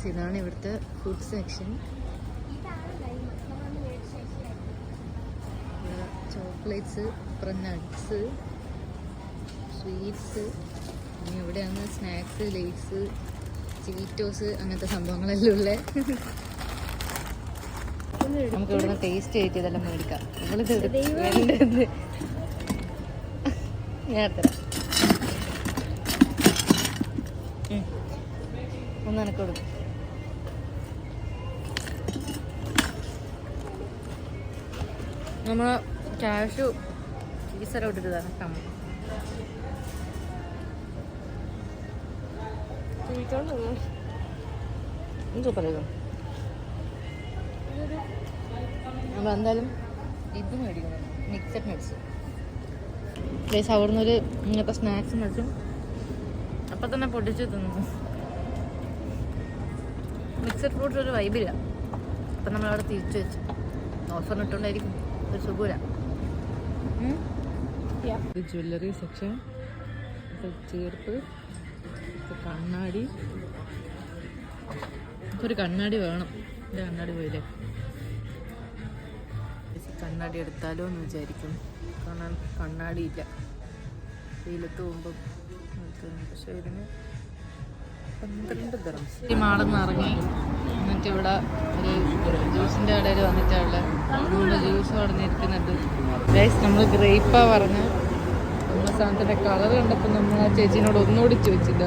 ഇതാണ് ഇവിടുത്തെ food section. Chocolates, nuts, sweets, പിന്നെ ഇവിടെയാണ് സ്നാക്സ്, ലേറ്റ്സ്, ചീറ്റോസ്, അങ്ങനത്തെ സംഭവങ്ങളെല്ലാം ഉള്ളത്. നമുക്ക് ഇവിടുന്ന് ടേസ്റ്റ് ചെയ്തിട്ട് ഇതെല്ലാം മേടിക്കാം. വേണ്ടത് ഞാൻ തരാം. ഒന്ന് എനക്ക് കൊടുക്കും. നമ്മൾ കാഷ്യൂ ചീസെല്ലാം ഇട്ടിട്ട് തരാം. സൂപ്പറായിരിക്കും. അപ്പോൾ എന്തായാലും ഇത് മേടിക്കണം, മിക്സഡ് നട്ട്സ്. പ്ലേസ് അവിടെ നിന്നൊരു ഇങ്ങനത്തെ സ്നാക്സ് മേടിച്ചും അപ്പം തന്നെ പൊടിച്ച് തിന്നു. മിക്സഡ് ഫ്രൂട്ട്സ് ഒരു വൈബില്ല. അപ്പം നമ്മളവിടെ തിരിച്ചു വെച്ചു. ഓഫറിന് ഇട്ടുകൊണ്ടായിരിക്കും, ഒരു സുഖമില്ല. ഇത് ജ്വല്ലറി സെക്ഷൻ, ചേർപ്പ്, കണ്ണാടി. ഒരു കണ്ണാടി വേണം. എൻ്റെ കണ്ണാടി പോയില്ലേ? കണ്ണാടി എടുത്താലോ എന്ന് വിചാരിക്കും. കാരണം കണ്ണാടി ഇല്ല, വെയിലത്ത് പോകുമ്പം. പക്ഷേ ഇതിന് 12 ദിർഹംസ്. ഈ മാളിൽ നിന്ന് ഇറങ്ങി എന്നിട്ട് ഇവിടെ ഒരു ജ്യൂസിൻ്റെ കടയിൽ വന്നിട്ടുള്ള 3 ജ്യൂസ് പറഞ്ഞിരിക്കുന്നുണ്ട്. ഗൈസ്, നമ്മൾ ഗ്രേപ്പാ പറഞ്ഞ് നമ്മുടെ സാധനത്തിൻ്റെ കളർ കണ്ടപ്പോൾ നമ്മൾ ആ ചേച്ചീനോട് ഒന്നുകൂടി ചോദിച്ചില്ല.